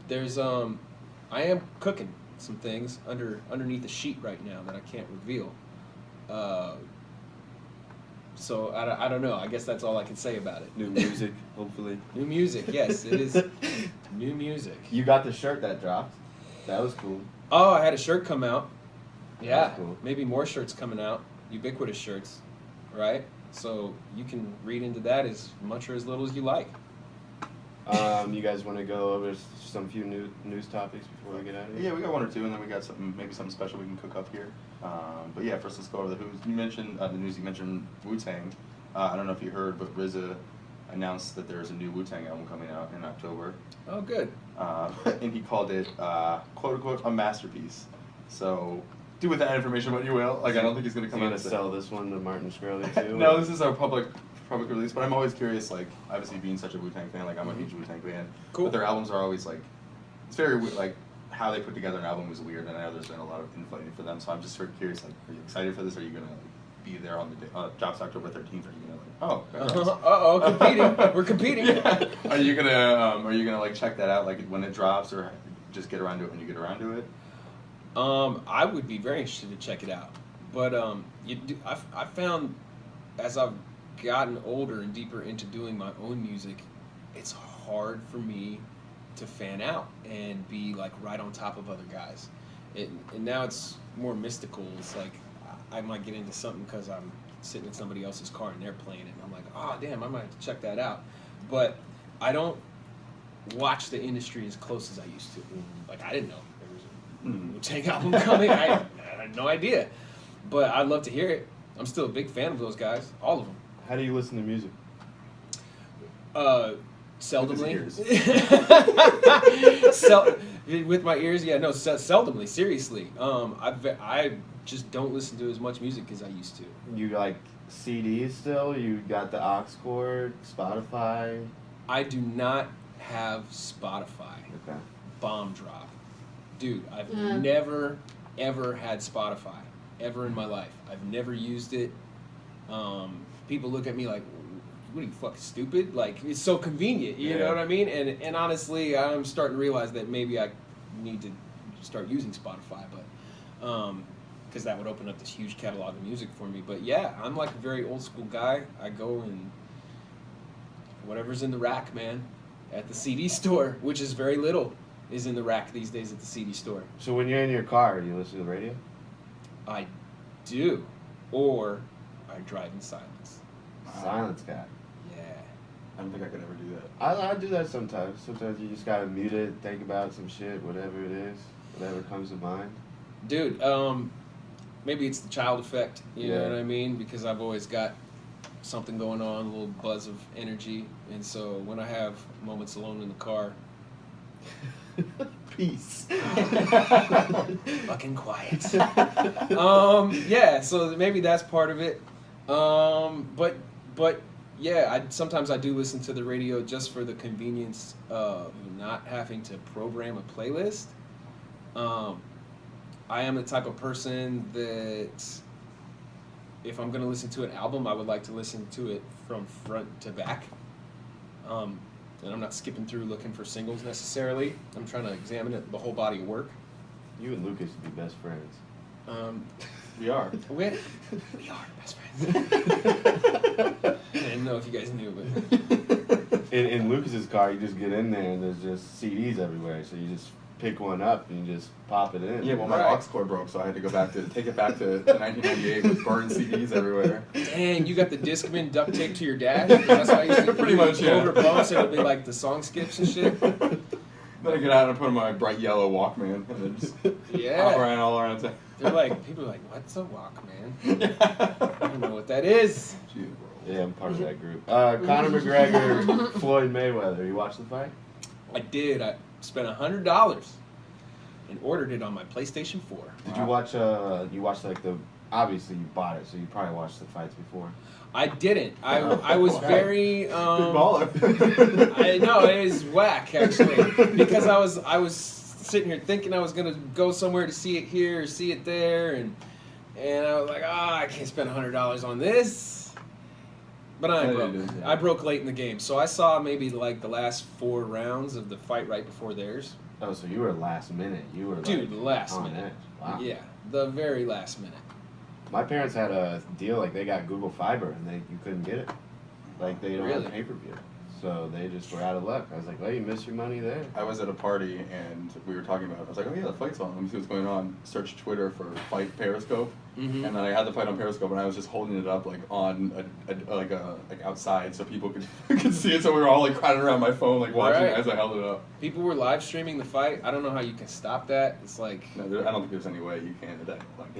There's I am cooking some things underneath the sheet right now that I can't reveal. So I don't know. I guess that's all I can say about it. New music, hopefully. New music, yes, it is new music. You got the shirt that dropped. That was cool. Oh, I had a shirt come out. Yeah, That's cool. maybe more shirts coming out. Ubiquitous shirts, right? So you can read into that as much or as little as you like. You guys want to go over some few news topics before we get out of here? Yeah, we got one or two, and then we got maybe something special we can cook up here. But yeah, first let's go over the who's. You mentioned the news. You mentioned Wu-Tang. I don't know if you heard, but RZA announced that there's a new Wu-Tang album coming out in October. Oh, good. And he called it "quote unquote" a masterpiece. So do with that information what you will. Like, I don't think he's gonna Is come he out gonna and say- sell this one to Martin Shkreli too? No, this is our public release, but I'm always curious, like, obviously being such a Wu-Tang fan, like, I'm a huge Wu-Tang fan. Cool. But their albums are always, like, it's very, like, how they put together an album is weird, and I know there's been a lot of inflating for them, so I'm just sort of curious, like, are you excited for this? Are you going to, like, be there on the day, drops October 13th, are you going to, like, oh, Competing. We're competing. Are you gonna, like, check that out, like, when it drops, or just get around to it when you get around to it? I would be very interested to check it out. But I found as I've gotten older and deeper into doing my own music, it's hard for me to fan out and be like right on top of other guys. And now it's more mystical. It's like I might get into something because I'm sitting in somebody else's car and they're playing it, and I'm like, oh damn, I might have to check that out. But I don't watch the industry as close as I used to. Like, I didn't know there was a Wu-Tang album coming. I had no idea. But I'd love to hear it. I'm still a big fan of those guys, all of them. How do you listen to music? Seldomly. With his With my ears, yeah, no, seldomly, seriously. I just don't listen to as much music as I used to. You like CDs still? You got the aux cord, Spotify? I do not have Spotify. Okay. Bomb drop. Dude, I've never, ever had Spotify, ever in my life. I've never used it. People look at me like, what are you, fucking stupid? Like, it's so convenient, you know what I mean? And honestly, I'm starting to realize that maybe I need to start using Spotify, but because that would open up this huge catalog of music for me. But yeah, I'm like a very old school guy. I go and whatever's in the rack, man, at the CD store, which is very little, is in the rack these days at the CD store. So when you're in your car, do you listen to the radio? I do, or I drive in silence. Silence guy. Yeah. I don't think I could ever do that. I do that sometimes. Sometimes you just gotta mute it, think about some shit, whatever it is, whatever comes to mind. Dude, maybe it's the child effect, you know what I mean? Because I've always got something going on, a little buzz of energy, and so when I have moments alone in the car, Peace. fucking quiet. Yeah, so maybe that's part of it. But yeah, sometimes I do listen to the radio just for the convenience of not having to program a playlist. I am the type of person that if I'm going to listen to an album, I would like to listen to it from front to back. And I'm not skipping through looking for singles necessarily. I'm trying to examine the whole body of work. You and Lucas would be best friends. We are. We are best friends. I didn't know if you guys knew, but In Lucas's car, you just get in there and there's just CDs everywhere. So you just pick one up and you just pop it in. Yeah, well, my aux cord broke, so I had to go back to take it back to 1998 with burned CDs everywhere. dang, you got the Discman duct taped to your dash? That's how you used to Pretty much, yeah. over bumps, it would be like the song skips and shit. Then I get out and I put on my bright yellow Walkman and then just hop around all around town. They're like, people are like, what's a Walkman? I don't know what that is. Yeah, I'm part of that group. Conor McGregor, Floyd Mayweather. You watched the fight? I did. I spent $100 and ordered it on my PlayStation 4. Did you watch? You watched like the. Obviously, you bought it, so you probably watched the fights before. I didn't. I was very. Big baller. I know it is whack actually because I was sitting here thinking I was gonna go somewhere to see it here or see it there, and I was like, I can't spend $100 on this. But I broke. I broke late in the game, so I saw maybe like the last 4 rounds of the fight right before theirs. Oh, so you were last minute. You were dude, like, last on minute. edge. Wow. Yeah, the very last minute. My parents had a deal, like they got Google Fiber, and you couldn't get it. Like they don't have pay-per-view. So they just were out of luck. I was like, well, you missed your money there. I was at a party, and we were talking about it. I was like, oh yeah, the fight's on. Let me see what's going on. Search Twitter for fight Periscope. And then I had the fight on Periscope, and I was just holding it up like on like outside so people could see it. So we were all like crowded around my phone, like watching it as I held it up. People were live streaming the fight. I don't know how you can stop that. It's like no, I don't think there's any way you can today. Like,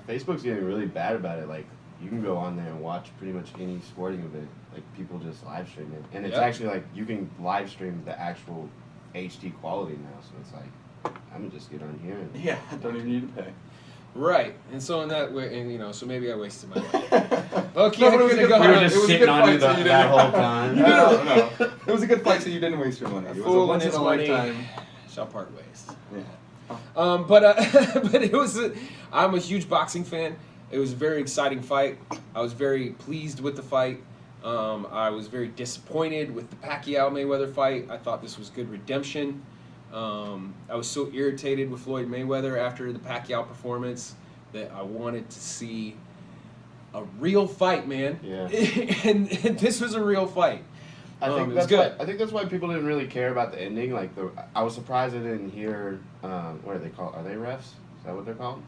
Facebook's getting really bad about it. Like you can go on there and watch pretty much any sporting event. Like people just live stream it, and it's actually like you can live stream the actual HD quality now. So it's like I'm gonna just get on here. And I don't even need to pay. Right, and so in that way, and so maybe I wasted my money. Okay, no, we were just sitting on you that whole time. No, it was a good fight, so you didn't waste your money. It was a once in a lifetime. Shall part ways. Yeah. But it was. I'm a huge boxing fan. It was a very exciting fight. I was very pleased with the fight. I was very disappointed with the Pacquiao-Mayweather fight. I thought this was good redemption. I was so irritated with Floyd Mayweather after the Pacquiao performance that I wanted to see a real fight, man. Yeah. and this was a real fight. I think that's good. I think that's why people didn't really care about the ending. Like I was surprised I didn't hear. What are they called? Are they refs? Is that what they're called?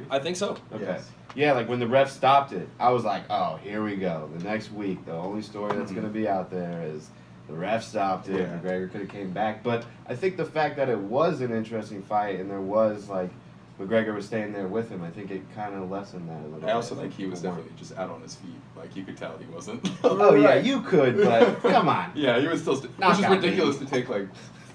I think so. Okay. Yes. Yeah, like when the ref stopped it, I was like, oh, here we go. The next week, the only story that's going to be out there is the ref stopped it. McGregor could have came back. But I think the fact that it was an interesting fight and there was, like, McGregor was staying there with him, I think it kind of lessened that a little bit. I also think he was definitely just out on his feet. Like, you could tell he wasn't. Oh, yeah, you could, but come on. Yeah, he was still... which is ridiculous to take, like...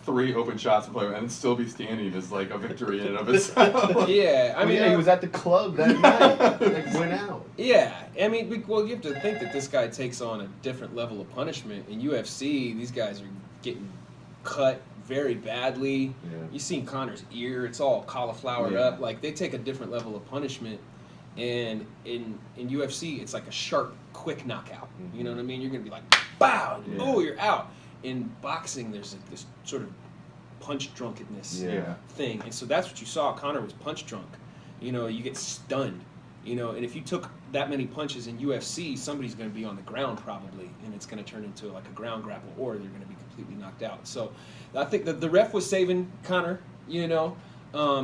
3 open shots to play and still be standing is like a victory in and of itself. Yeah, I mean, he was at the club that night. Like, went out. Yeah, I mean, well, you have to think that this guy takes on a different level of punishment. In UFC, these guys are getting cut very badly. Yeah. You've seen Conor's ear; it's all cauliflowered up. Like they take a different level of punishment. And in UFC, it's like a sharp, quick knockout. Mm-hmm. You know what I mean? You're gonna be like, "Bow!" And, oh, you're out. In boxing, there's this sort of punch drunkenness thing, and so that's what you saw. Conor was punch drunk. You know, you get stunned. You know, and if you took that many punches in UFC, somebody's going to be on the ground probably, and it's going to turn into like a ground grapple, or they're going to be completely knocked out. So, I think that the ref was saving Conor. You know,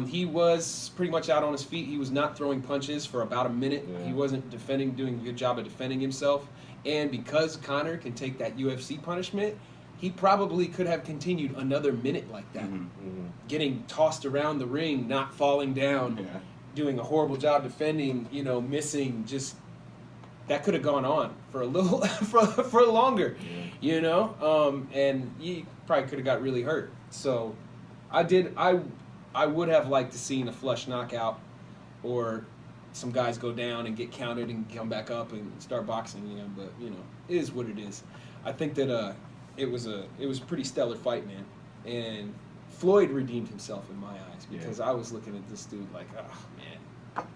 he was pretty much out on his feet. He was not throwing punches for about a minute. Yeah. He wasn't doing a good job of defending himself, and because Conor can take that UFC punishment. He probably could have continued another minute like that, getting tossed around the ring, not falling down, doing a horrible job defending, you know, missing. Just that could have gone on for a little, for longer, you know, and he probably could have got really hurt. So, I would have liked to seen a flush knockout, or some guys go down and get counted and come back up and start boxing, you know. But you know, it is what it is. I think that It was a pretty stellar fight, man, and Floyd redeemed himself in my eyes because I was looking at this dude like, oh man,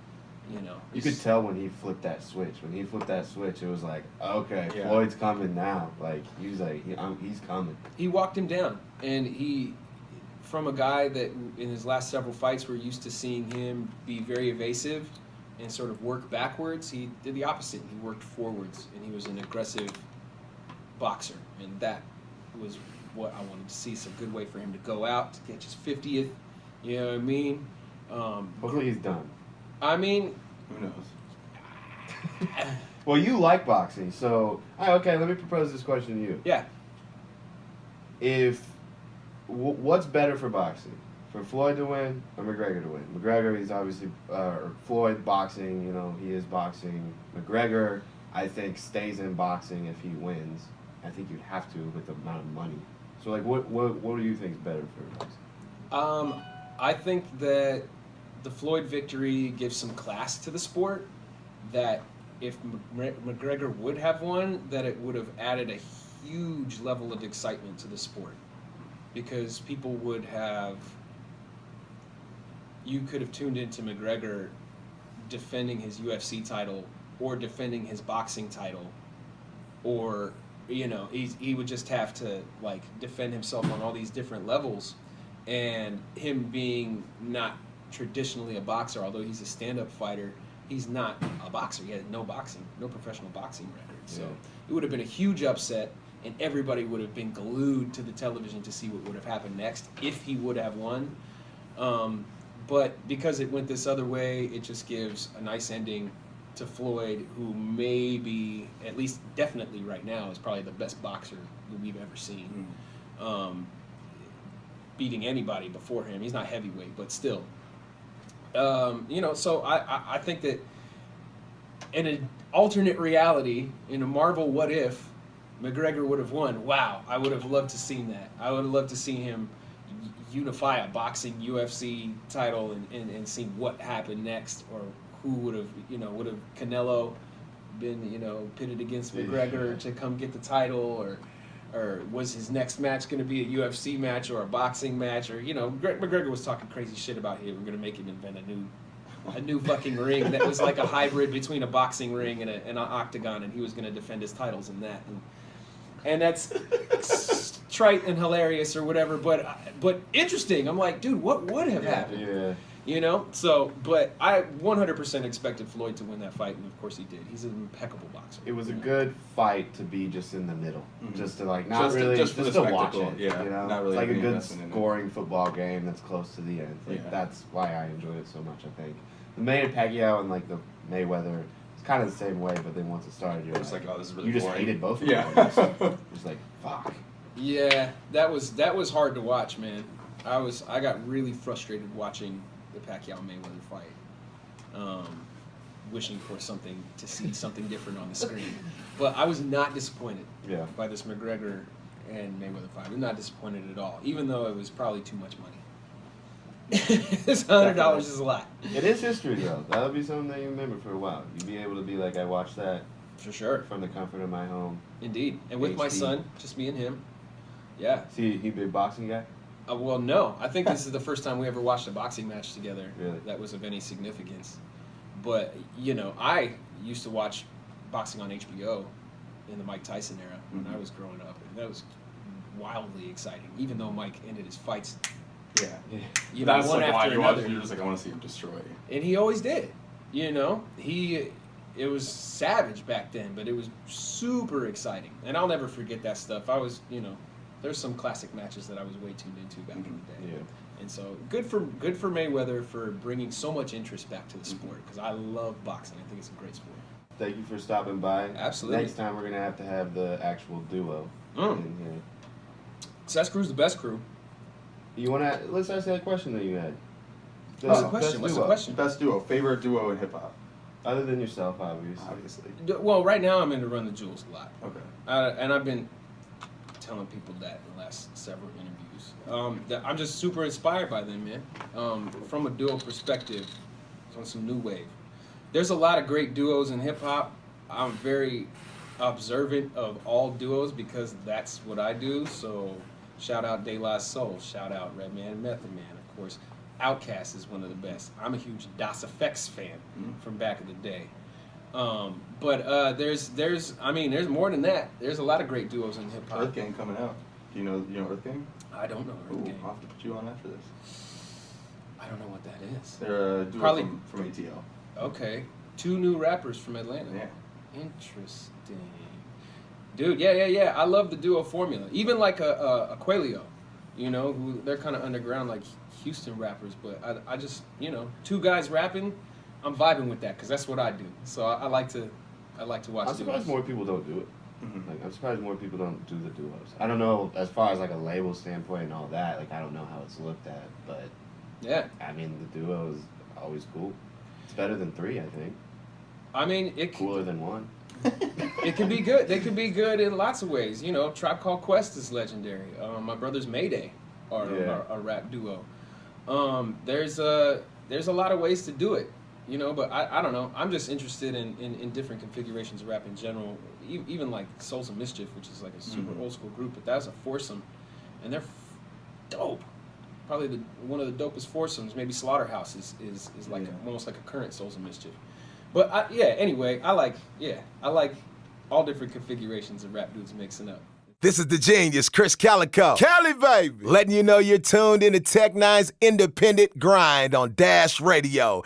you know. You could tell when he flipped that switch. When he flipped that switch, it was like, okay, Floyd's coming now. Like he's coming. He walked him down, and from a guy that in his last several fights we're used to seeing him be very evasive and sort of work backwards. He did the opposite. He worked forwards, and he was an aggressive boxer, and that was what I wanted to see. Some good way for him to go out to catch his 50th. You know what I mean? Hopefully he's done. I mean, who knows? Well, you like boxing, so okay. Let me propose this question to you. Yeah. If what's better for boxing? For Floyd to win or McGregor to win? McGregor, he's obviously, or Floyd boxing, you know, he is boxing. McGregor, I think, stays in boxing if he wins. I think you'd have to with the amount of money. So, like, what do you think is better for boxing? I think that the Floyd victory gives some class to the sport, that if McGregor would have won, that it would have added a huge level of excitement to the sport. Because people would have, you could have tuned into McGregor defending his UFC title or defending his boxing title, or, you know, he would just have to, like, defend himself on all these different levels. And him being not traditionally a boxer, although he's a stand-up fighter, he's not a boxer. He had no professional boxing record. So it would have been a huge upset, and everybody would have been glued to the television to see what would have happened next if he would have won. But because it went this other way, it just gives a nice ending to Floyd, who may be, at least definitely right now, is probably the best boxer that we've ever seen. Beating anybody before him. He's not heavyweight, but still. You know, so I think that in an alternate reality, in a Marvel what if, McGregor would have won. Wow, I would have loved to seen that. I would have loved to see him unify a boxing UFC title and see what happened next, or who would have, you know, would have Canelo been, you know, pitted against McGregor to come get the title, or was his next match going to be a UFC match or a boxing match, or, you know, McGregor was talking crazy shit about here. We're going to make him invent a new fucking ring that was like a hybrid between a boxing ring and an octagon, and he was going to defend his titles in that. And that's trite and hilarious or whatever, but interesting. I'm like, dude, what would have happened? Yeah. You know? So, but I 100% expected Floyd to win that fight, and of course he did. He's an impeccable boxer. It was a good fight to be just in the middle. Just to, like, not Just really, just just for to the watch spectacle, it. yeah, You know? not really It's like a any good investment in it. scoring football game that's close to the end. Like, Yeah. that's why I enjoyed it so much, I think. The Manny Pacquiao and, like, the Mayweather, it's kind of the same way, but then once it started, you're It's like, oh, this is really you just boring. hated both of Yeah. them. Just like, fuck. Yeah, that was hard to watch, man. I got really frustrated watching the Pacquiao Mayweather fight, wishing for to see something different on the screen. But I was not disappointed by this McGregor and Mayweather fight. I'm not disappointed at all, even though it was probably too much money. This $100 is a lot. It is history, though. That'll be something that you remember for a while. You'll be able to be like, I watched that For sure. from the comfort of my home. Indeed. And with my HD. son, just me and him. Yeah. See, he big boxing guy? Well, no. I think this is the first time we ever watched a boxing match together Really? that was of any significance. But, you know, I used to watch boxing on HBO in the Mike Tyson era when I was growing up. And that was wildly exciting, even though Mike ended his fights, Yeah. you know, That's one like why after you watch. another. You're just like, I want to see him destroy. And he always did. You know, it was savage back then, but it was super exciting. And I'll never forget that stuff. I was, you know, there's some classic matches that I was way tuned into back in the day. Yeah. And so good for Mayweather for bringing so much interest back to the sport, because I love boxing. I think it's a great sport. Thank you for stopping by. Absolutely. Next time we're going to have the actual duo in here. Ces Cru's the best crew. You want to, let's ask that question that you had. What's the best question? What's the duo, question? Best duo, favorite duo in hip hop, Other than yourself, obviously. obviously. Well, right now I'm into Run the Jewels a lot. Okay. And I've been telling people that in the last several interviews. That I'm just super inspired by them, man. From a duo perspective, on some new wave. There's a lot of great duos in hip hop. I'm very observant of all duos because that's what I do. So shout out De La Soul, shout out Redman and Method Man, of course. Outkast is one of the best. I'm a huge Das EFX fan from back in the day. But there's more than that. There's a lot of great duos in hip hop. Earth Gang coming out. Do you know Earth Gang? I don't know Earth Ooh, Gang. I'll have to put you on after this. I don't know what that is. They're a duo Probably- from ATL. Okay, 2 new rappers from Atlanta. Yeah. Interesting. Dude, yeah. I love the duo formula. Even like a Kaleigh, you know, who they're kind of underground like Houston rappers, but I just, you know, 2 guys rapping, I'm vibing with that because that's what I do. So I like to watch. I'm surprised duos. more people don't do it. Mm-hmm. Like, I'm surprised more people don't do the duos. I don't know, as far as like a label standpoint and all that, like I don't know how it's looked at, but Yeah. I mean the duo is always cool. It's better than 3, I think. I mean, Cooler than 1. it can be good. They can be good in lots of ways. You know, Tribe Called Quest is legendary. My brothers Mayday are a rap duo. There's a lot of ways to do it, you know, but I don't know. I'm just interested in different configurations of rap in general. Even like Souls of Mischief, which is like a super old school group, but that's a foursome, and they're dope. Probably one of the dopest foursomes. Maybe Slaughterhouse is like almost like a current Souls of Mischief. But anyway, I like all different configurations of rap dudes mixing up. This is the genius, Chris Calico. Cali, baby. Letting you know you're tuned into Tech Nine's independent grind on Dash Radio.